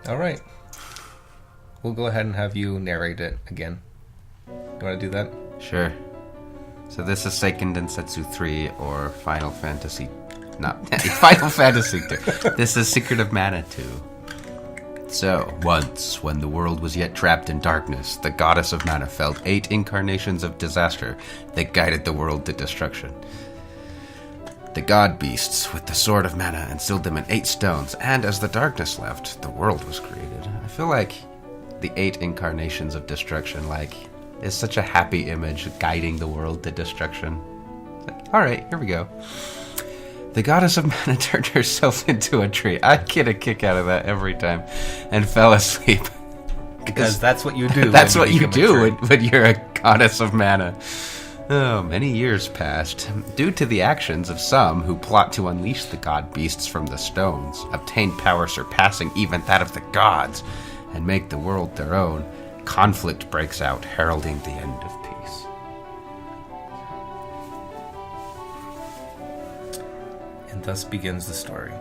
All right. We'll go ahead and have you narrate it again. You want to do that? Sure. So this is Seiken Densetsu 3 or Final Fantasy... Not Final Fantasy 2. This is Secret of Mana 2. So, once, when the world was yet trapped in darkness, the goddess of mana felled 8 incarnations of disaster that guided the world to destruction. The god beasts with the sword of mana instilled them in 8 stones, and as the darkness left, the world was created. I feel like the 8 incarnations of destruction, is such a happy image guiding the world to destruction. It's like, alright, here we go. The goddess of mana turned herself into a tree. I get a kick out of that every time. And fell asleep. Because that's what you do. That's what you do when you're a goddess of mana. Oh, many years passed. Due to the actions of some who plot to unleash the god beasts from the stones, obtain power surpassing even that of the gods, and make the world their own, conflict breaks out, heralding the end of peace. And thus begins the story.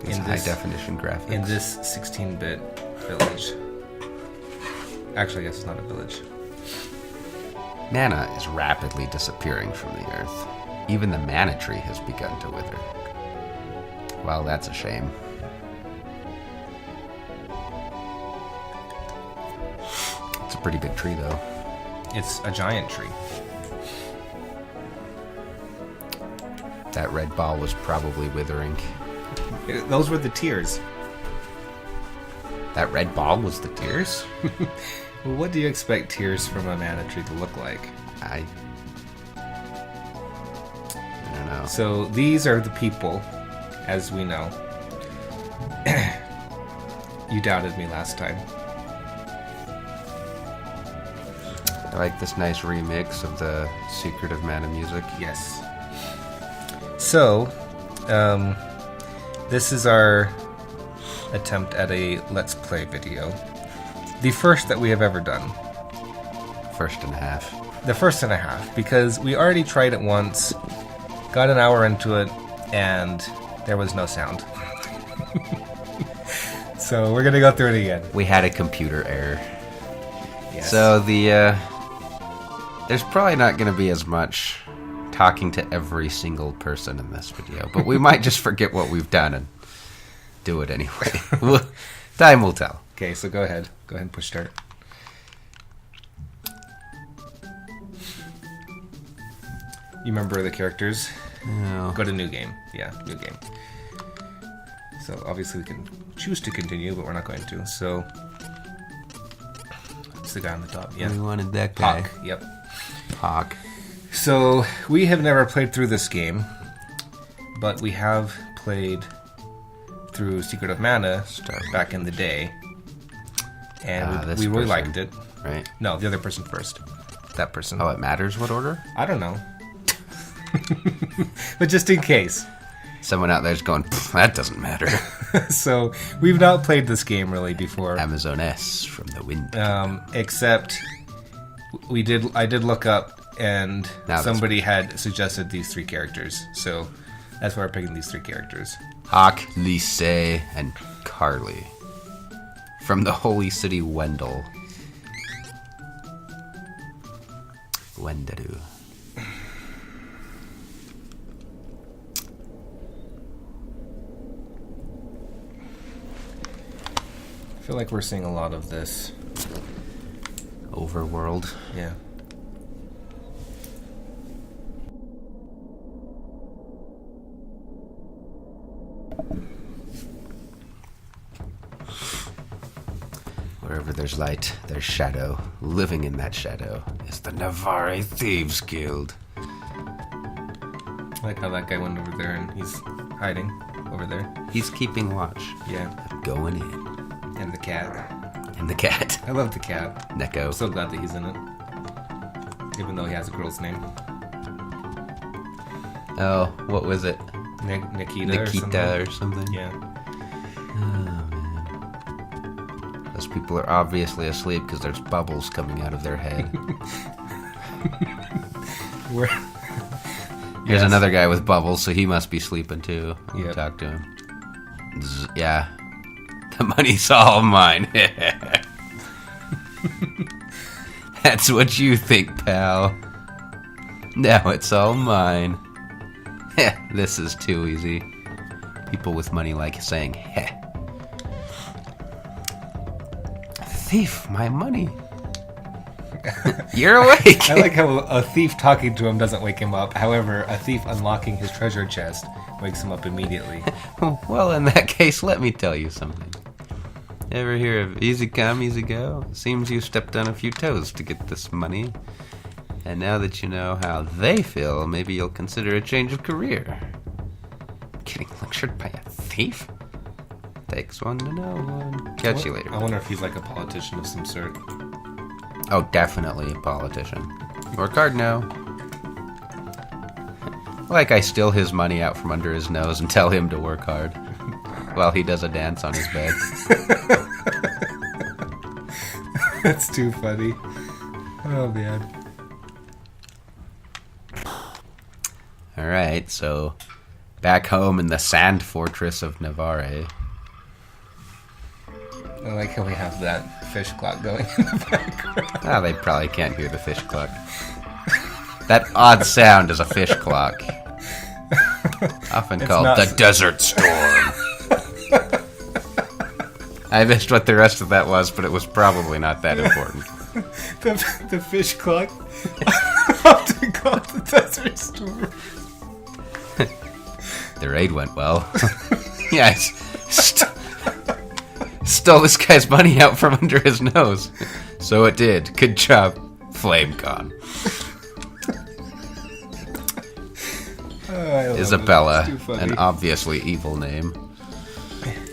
It's high-definition graphics. In this 16-bit village. Actually, I guess it's not a village. Mana is rapidly disappearing from the earth. Even the mana tree has begun to wither. Well, that's a shame. It's a pretty big tree, though. It's a giant tree. That red ball was probably withering. Those were the tears. That red ball was the tears? Well, what do you expect tears from a mana tree to look like? I don't know. So these are the people, as we know. You doubted me last time. I like this nice remix of the Secret of Mana music. Yes. So, this is our attempt at a Let's Play video. The first that we have ever done. First and a half. The first and a half, because we already tried it once, got an hour into it, and there was no sound. So we're gonna go through it again. We had a computer error. Yes. So there's probably not going to be as much talking to every single person in this video, but we might just forget what we've done and do it anyway. Time will tell. Okay, so go ahead. Go ahead and push start. You remember the characters? No. Go to new game. Yeah, new game. So obviously we can choose to continue, but we're not going to. So it's the guy on the top. Yeah. We wanted that guy. Hawk. Yep. Hawk. So we have never played through this game, but we have played through Secret of Mana back in the day, and we really liked it. Right? No, the other person first. That person. Oh, it matters what order? I don't know. But just in case. Someone out there's going, that doesn't matter. So we've not played this game really before. Amazon S from the wind. Except I did look up, and somebody had suggested these 3 characters. So that's why we're picking these 3 characters. Hawk, Lise, and Carlie. From the holy city Wendell. Wendaru. I feel like we're seeing a lot of this. Overworld. Yeah. Wherever there's light, there's shadow. Living in that shadow is the Navarre Thieves Guild. I like how that guy went over there and he's hiding over there. He's keeping watch. Yeah. I'm going in. And the cat. And the cat. I love the cat. Neko. I'm so glad that he's in it. Even though he has a girl's name. Oh, what was it? Nikita or something? Yeah. Oh, man. Those people are obviously asleep because there's bubbles coming out of their head. Here's another guy with bubbles, so he must be sleeping too. Yep. Talk to him. Yeah. The money's all mine. That's what you think, pal. Now it's all mine. This is too easy. People with money like saying, heh. Thief, my money. You're awake. I like how a thief talking to him doesn't wake him up. However, a thief unlocking his treasure chest wakes him up immediately. Well, in that case, let me tell you something. Ever hear of easy come, easy go? Seems you stepped on a few toes to get this money. And now that you know how they feel, maybe you'll consider a change of career. Getting lectured by a thief? Takes one to know one. Catch you later. I wonder if he's like a politician of some sort. Oh, definitely a politician. Work hard now. Like I steal his money out from under his nose and tell him to work hard while he does a dance on his bed. That's too funny. Oh, man. Alright, so back home in the sand fortress of Navarre. I like how we have that fish clock going in the background. Ah, they probably can't hear the fish clock. That odd sound is a fish clock. Often called the Desert Storm. I missed what the rest of that was, but it was probably not that important. The fish clock. Often called the Desert Storm. The raid went well. Yes. Stole this guy's money out from under his nose. So it did. Good job, Flamekahn. Isabella, an obviously evil name.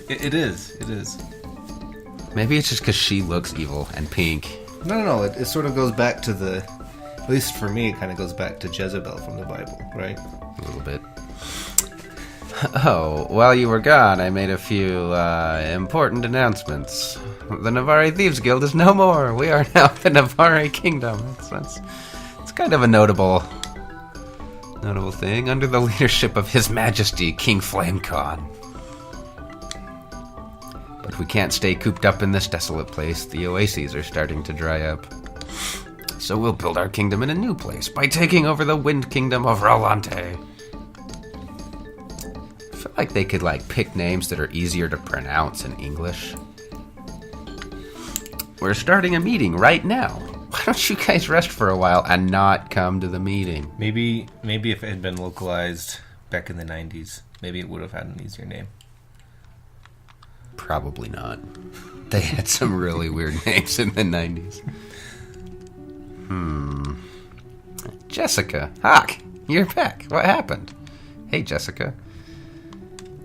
It is. It is. Maybe it's just because she looks evil and pink. No. It sort of goes back to the... At least for me, it kind of goes back to Jezebel from the Bible, right? A little bit. Oh, while you were gone, I made a few important announcements. The Navarre Thieves Guild is no more. We are now the Navarre Kingdom. It's kind of a notable thing under the leadership of His Majesty King Flamekahn. But we can't stay cooped up in this desolate place. The oases are starting to dry up. So we'll build our kingdom in a new place by taking over the Wind Kingdom of Rolante. I feel like they could pick names that are easier to pronounce in English. We're starting a meeting right now. Why don't you guys rest for a while and not come to the meeting? Maybe if it had been localized back in the 90s, maybe it would have had an easier name. Probably not. They had some really weird names in the 90s. Jessica, Hawk, you're back. What happened? Hey, Jessica.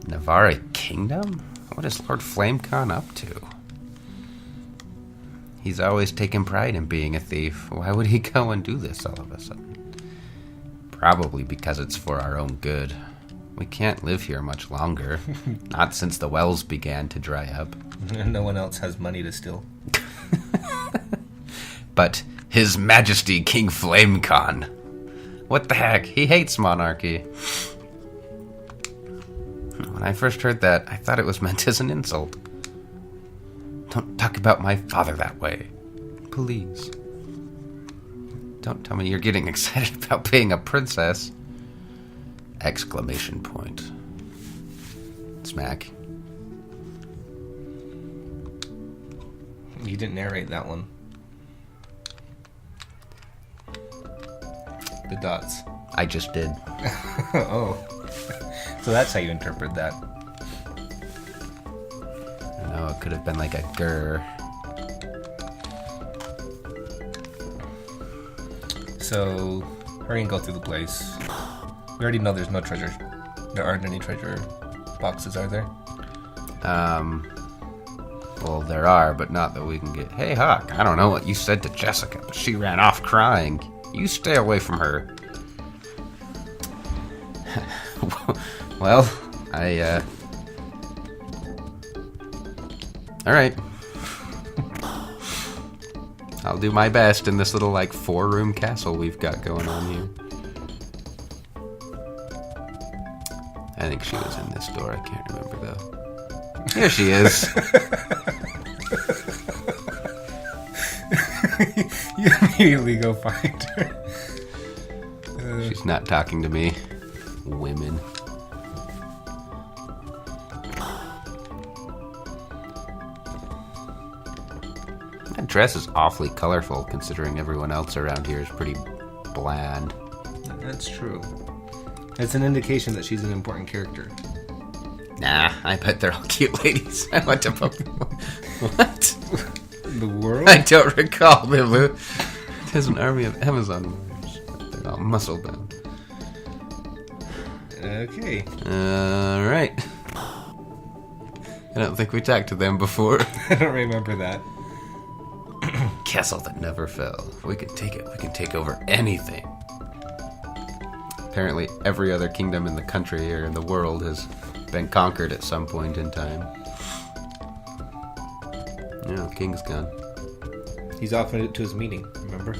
Navarre Kingdom? What is Lord Flamekahn up to? He's always taken pride in being a thief. Why would he go and do this all of a sudden? Probably because it's for our own good. We can't live here much longer. Not since the wells began to dry up. No one else has money to steal. But His Majesty King Flamekahn. What the heck? He hates monarchy. When I first heard that, I thought it was meant as an insult. Don't talk about my father that way. Please. Don't tell me you're getting excited about being a princess. Exclamation point. Smack. You didn't narrate that one. The dots. I just did. Oh. So that's how you interpret that. No, it could have been like a grr. So, hurry and go through the place. We already know there's no treasure. There aren't any treasure boxes, are there? Well, there are, but not that we can get. Hey, Hawk, I don't know what you said to Jessica, but she ran off crying. You stay away from her. Well, Alright. I'll do my best in this little, 4-room castle we've got going on here. I think she was in this door. I can't remember, though. Here she is. You immediately go find her. She's not talking to me. Women. That dress is awfully colorful, considering everyone else around here is pretty bland. That's true. It's an indication that she's an important character. Nah, I bet they're all cute ladies. I went to What? The world? I don't recall. There's an army of Amazon warriors. They're all muscle bound. Okay. Alright. I don't think we talked to them before. I don't remember that. Castle that never fell. If we can take it, we can take over anything. Apparently every other kingdom in the country or in the world has been conquered at some point in time. No, King's gone. He's off to his meeting, remember?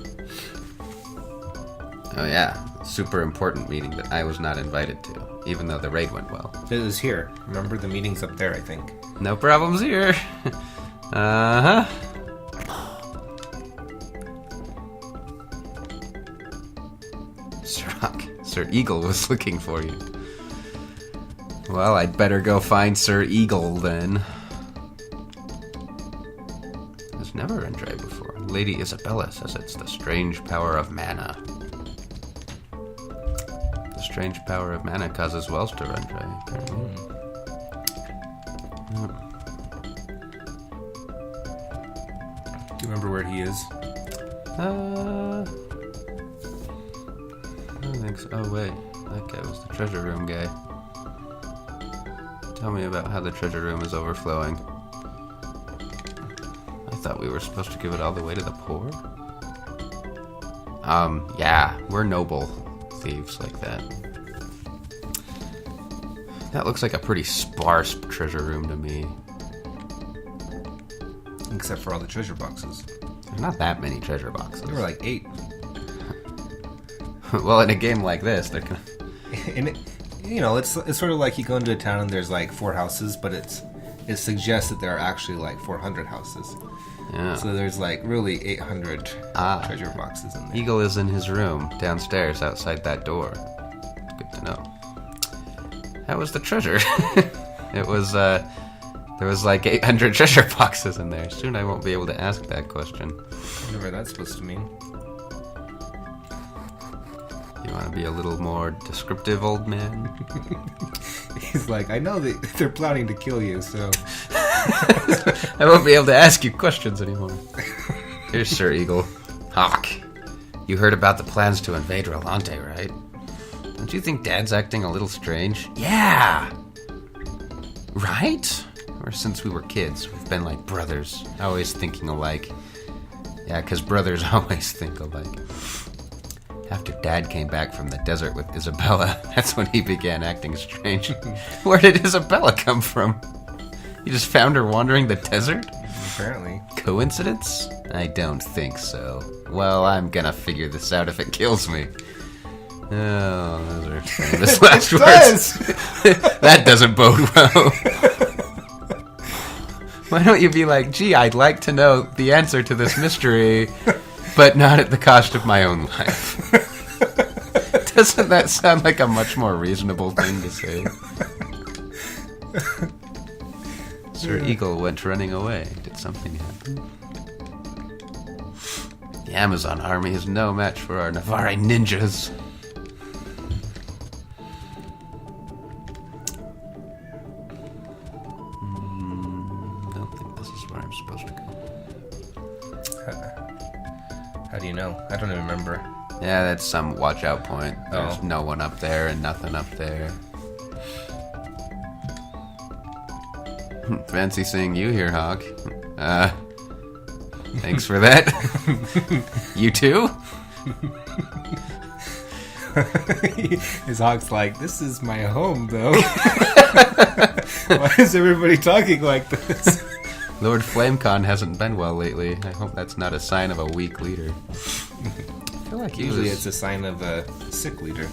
Oh yeah, super important meeting that I was not invited to, even though the raid went well. It was here. Remember, the meeting's up there, I think. No problems here. Uh-huh. Sir Eagle was looking for you. Well, I'd better go find Sir Eagle then. There's never Andre before. Lady Isabella says it's the strange power of mana. The strange power of mana causes wells to run dry, apparently. Do you remember where he is? I don't think so. Oh, wait. That guy was the treasure room guy. Tell me about how the treasure room is overflowing. I thought we were supposed to give it all the way to the poor? Yeah. We're noble thieves like that. That looks like a pretty sparse treasure room to me. Except for all the treasure boxes. There's not that many treasure boxes. There were like 8. Well, in a game like this, they're gonna... And it, you know, it's sort of like you go into a town and there's like 4 houses, but it suggests that there are actually like 400 houses. Yeah. So there's like really 800 treasure boxes in there. Eagle is in his room downstairs outside that door. Good to know. How was the treasure? It was, there was like 800 treasure boxes in there. Soon I won't be able to ask that question. Whatever that's supposed to mean. You want to be a little more descriptive, old man? He's like, I know that they're planning to kill you, so... I won't be able to ask you questions anymore. Here's Sir Eagle. Hawk, you heard about the plans to invade Rolante, right? Don't you think Dad's acting a little strange? Yeah! Right? Or since we were kids, we've been like brothers, always thinking alike. Yeah, because brothers always think alike. After Dad came back from the desert with Isabella, that's when he began acting strange. Where did Isabella come from? You just found her wandering the desert? Apparently. Coincidence? I don't think so. Well, I'm gonna figure this out if it kills me. Oh, those are famous last words. That doesn't bode well. Why don't you be like, gee, I'd like to know the answer to this mystery, but not at the cost of my own life. Doesn't that sound like a much more reasonable thing to say? Sir Eagle went running away. Did something happen? The Amazon army is no match for our Navarre ninjas. Don't think this is where I'm supposed to go. How do you know? I don't even remember. Yeah, that's some watch out point. There's no one up there and nothing up there. Fancy seeing you here, Hawk. Thanks for that. You too? His Hawk's like, this is my home, though. Why is everybody talking like this? Lord Flamekahn hasn't been well lately. I hope that's not a sign of a weak leader. I feel like usually it's a sign of a sick leader.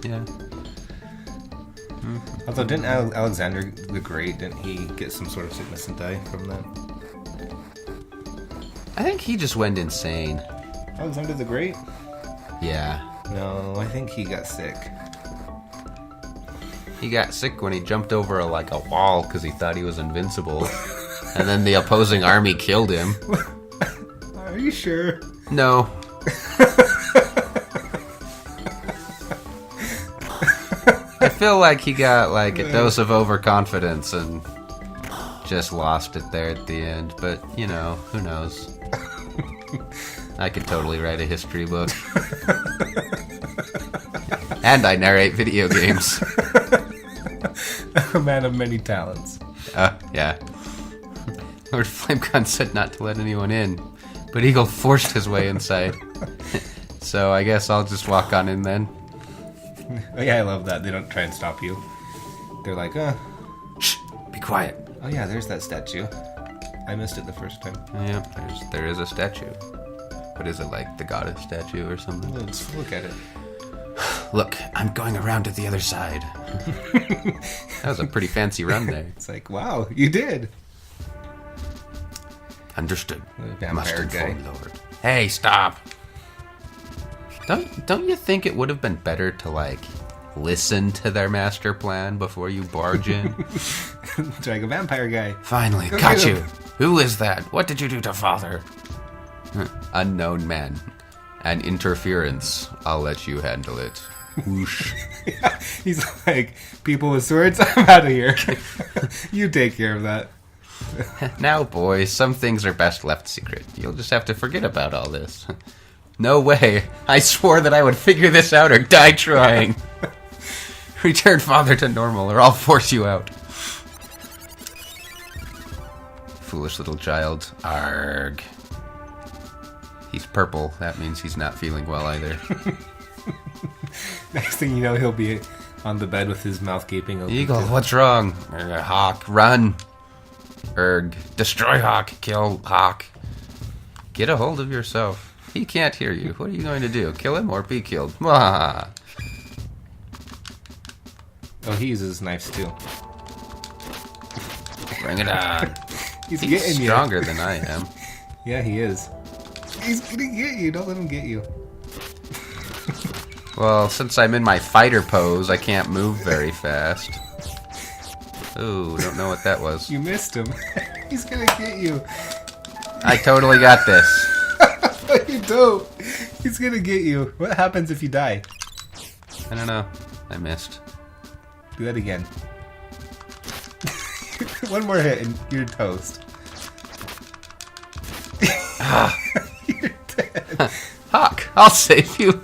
Yeah. Although, didn't Alexander the Great, didn't he get some sort of sickness and die from that? I think he just went insane. Alexander the Great? Yeah. No, I think he got sick. He got sick when he jumped over a wall because he thought he was invincible. And then the opposing army killed him. Are you sure? No. I feel like he got a dose of overconfidence and just lost it there at the end. But, who knows? I could totally write a history book. And I narrate video games. A man of many talents. Yeah. Lord Flamekahn said not to let anyone in, but Eagle forced his way inside. So I guess I'll just walk on in then. Oh, yeah, I love that. They don't try and stop you. They're like, shh, be quiet. Oh yeah, there's that statue. I missed it the first time. Yeah, there is a statue. What is it, like the goddess statue or something? Let's look at it. Look, I'm going around to the other side. That was a pretty fancy run there. It's like, wow, you did. Understood. Vampire guy. Lord. Hey, stop. Don't you think it would have been better to listen to their master plan before you barge in? Drag a vampire guy. Finally, got you. Who is that? What did you do to father? Unknown man. An interference. I'll let you handle it. Whoosh. Yeah, he's like, people with swords, I'm out of here. You take care of that. Now, boys, some things are best left secret. You'll just have to forget about all this. No way. I swore that I would figure this out or die trying. Return father to normal or I'll force you out. Foolish little child. Arg. He's purple. That means he's not feeling well either. Next thing you know, he'll be on the bed with his mouth gaping open. Eagle, what's wrong? Hawk, run. Destroy Hawk. Kill Hawk. Get a hold of yourself. He can't hear you. What are you going to do? Kill him or be killed? Mwah. Oh, he uses knives too. Bring it on. He's getting stronger than I am. Yeah, he is. He's gonna get you. Don't let him get you. Well, since I'm in my fighter pose, I can't move very fast. Ooh, don't know what that was. You missed him. He's gonna get you. I totally got this. No, you don't. He's gonna get you. What happens if you die? I don't know. I missed. Do that again. One more hit and you're toast. You're dead. Hawk, I'll save you.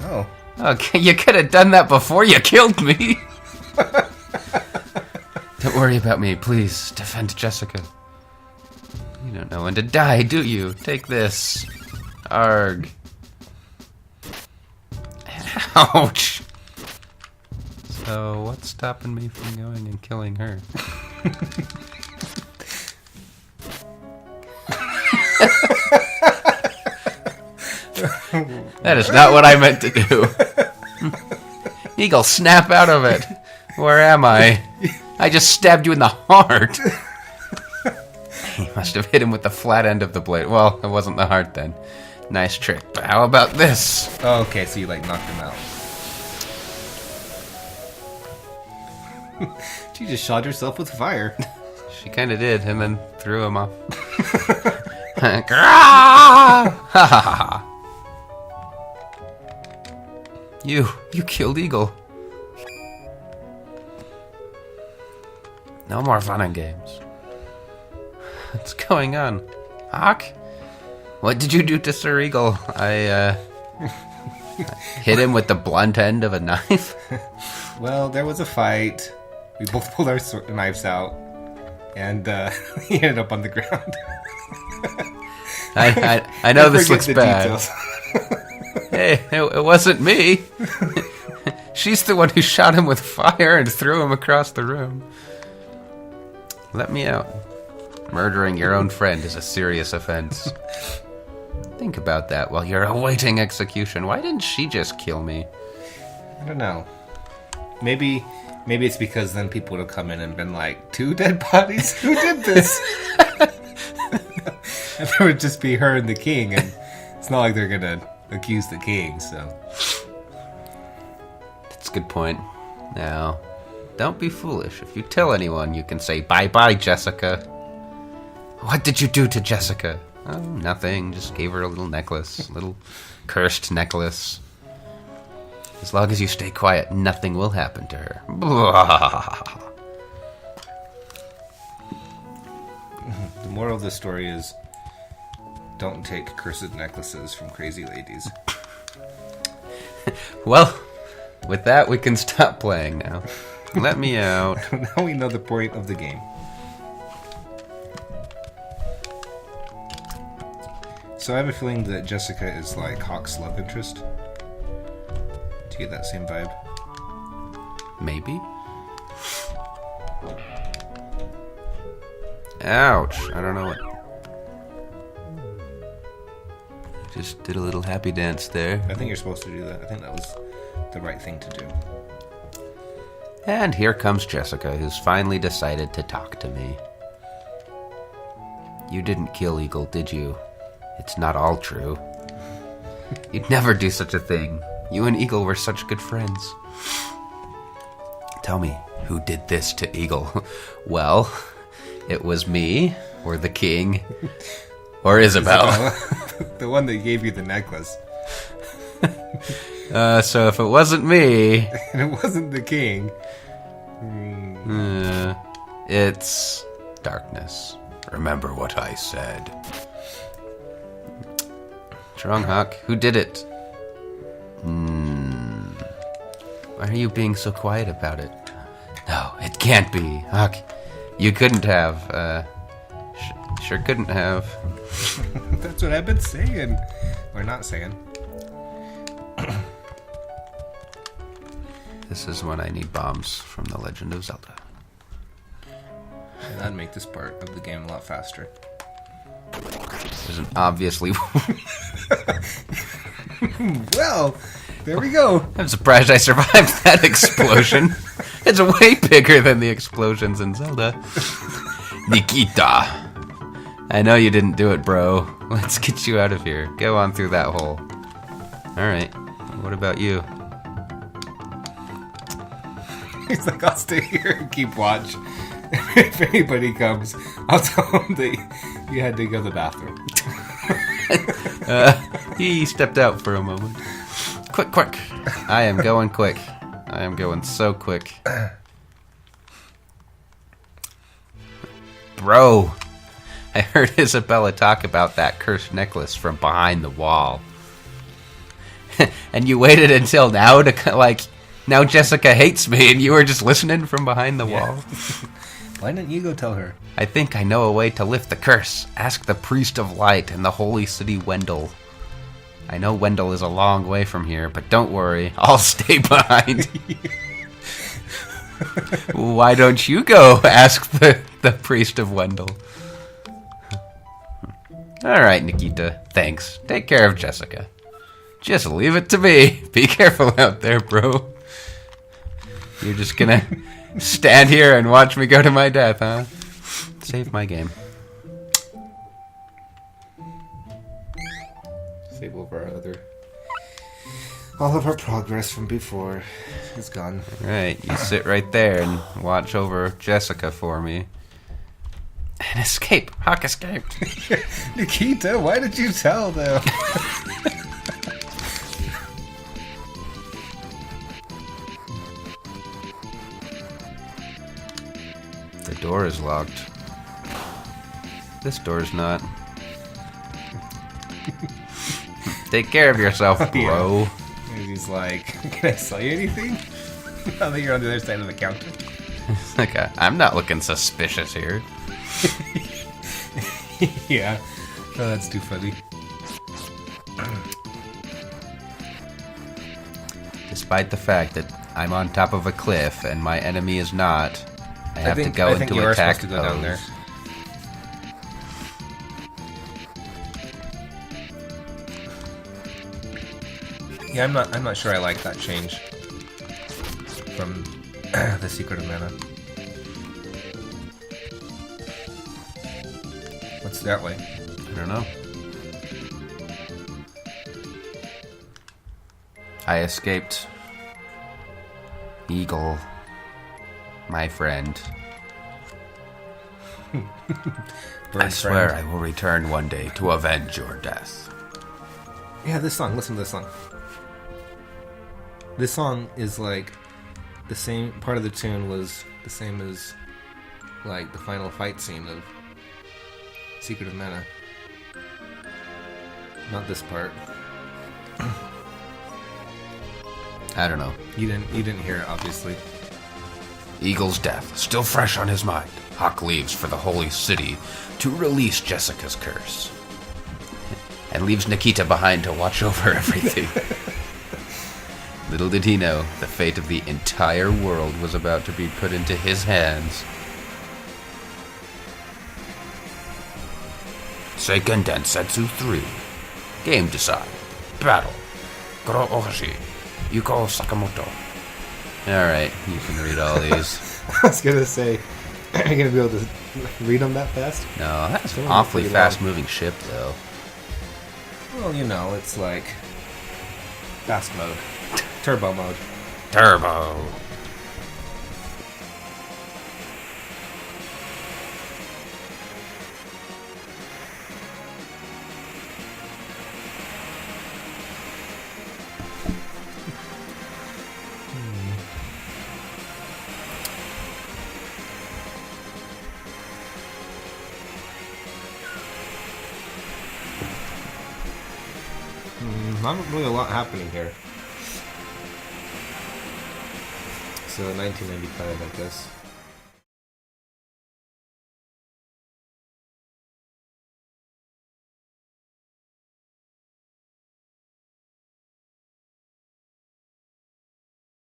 Oh. Okay, you could have done that before you killed me. Don't worry about me, please. Defend Jessica. You don't know when to die, do you? Take this. Arg. Ouch. So, what's stopping me from going and killing her? That is not what I meant to do. Eagle, snap out of it. Where am I? I just stabbed you in the heart. You must have hit him with the flat end of the blade. Well, it wasn't the heart then. Nice trick, but how about this? Oh, okay, so you knocked him out. She just shot herself with fire. She kind of did, and then threw him off. You killed Eagle. No more fun and games. What's going on? Hawk? What did you do to Sir Eagle? I hit him with the blunt end of a knife? Well, there was a fight. We both pulled our knives out. And he ended up on the ground. I know this looks bad. Hey, it wasn't me. She's the one who shot him with fire and threw him across the room. Let me out. Murdering your own friend is a serious offense. Think about that while you're awaiting execution. Why didn't she just kill me? I don't know. Maybe it's because then people would have come in and been like, 2 dead bodies? Who did this? And there would just be her and the king, and it's not like they're gonna accuse the king, so... That's a good point. Now, don't be foolish. If you tell anyone, you can say, bye-bye, Jessica. What did you do to Jessica? Oh, nothing. Just gave her a little necklace. A little cursed necklace. As long as you stay quiet, nothing will happen to her. The moral of the story is, don't take cursed necklaces from crazy ladies. Well, with that, we can stop playing now. Let me out. Now we know the point of the game. So I have a feeling that Jessica is like Hawk's love interest. Do you get that same vibe? Maybe. Ouch. I don't know what... Just did a little happy dance there. I think you're supposed to do that. I think that was the right thing to do. And here comes Jessica, who's finally decided to talk to me. You didn't kill Eagle, did you? It's not all true. You'd never do such a thing. You and Eagle were such good friends. Tell me, who did this to Eagle? Well, it was me, or the king, or Isabel. The one that gave you the necklace. So if it wasn't me... And it wasn't the king... It's darkness. Remember what I said. Stronghawk, who did it? Why are you being so quiet about it? No, it can't be. Hawk, you couldn't have. Sure couldn't have. That's what I've been saying. Or not saying. This is when I need bombs from The Legend of Zelda. And that'd make this part of the game a lot faster. There's an obviously... Well, there we go. I'm surprised I survived that explosion. It's way bigger than the explosions in Zelda. Nikita. I know you didn't do it, bro. Let's get you out of here. Go on through that hole. Alright. What about you? He's like, I'll stay here and keep watch. If anybody comes, I'll tell them that you had to go to the bathroom. He stepped out for a moment. Quick. I am going quick. I am going so quick. Bro, I heard Isabella talk about that cursed necklace from behind the wall. And you waited until now to, like, now Jessica hates me and you were just listening from behind the wall? Why didn't you go tell her? I think I know a way to lift the curse. Ask the Priest of Light in the Holy City Wendell. I know Wendell is a long way from here, but don't worry, I'll stay behind. Why don't you go ask the Priest of Wendell? Alright, Nikita, thanks. Take care of Jessica. Just leave it to me. Be careful out there, bro. You're just gonna stand here and watch me go to my death, huh? Save my game. Save over all of our progress from before is gone. Right, you sit right there and watch over Jessica for me. And escape. Hawk escaped. Nikita, why did you tell them? The door is locked. This door's not. Take care of yourself, bro. Yeah. He's like, can I sell you anything? Now that you're on the other side of the counter. Like, I'm not looking suspicious here. Yeah. Oh, that's too funny. Despite the fact that I'm on top of a cliff and my enemy is not, I have to go into attack down there. Yeah, I'm not sure I like that change from the Secret of Mana. What's that way? I don't know. I escaped. Eagle, my friend. I swear I will return one day to avenge your death. Yeah, this song. Listen to this song. This song is like the same part of the tune was the same as like the final fight scene of Secret of Mana. Not this part. I don't know. You didn't hear it, obviously. Eagle's death still fresh on his mind. Hawk leaves for the holy city to release Jessica's curse. And leaves Nikita behind to watch over everything. Little did he know, the fate of the entire world was about to be put into his hands. Seiken Densetsu 3. Game design. Battle. Goro Ohashi. Yuko Sakamoto. Alright, you can read all these. I was gonna say, are you gonna be able to read them that fast? No, that's an awfully fast-moving ship, though. Well, you know, it's like fast mode. Turbo mode. Turbo. Not really a lot happening here. So 1995, I guess.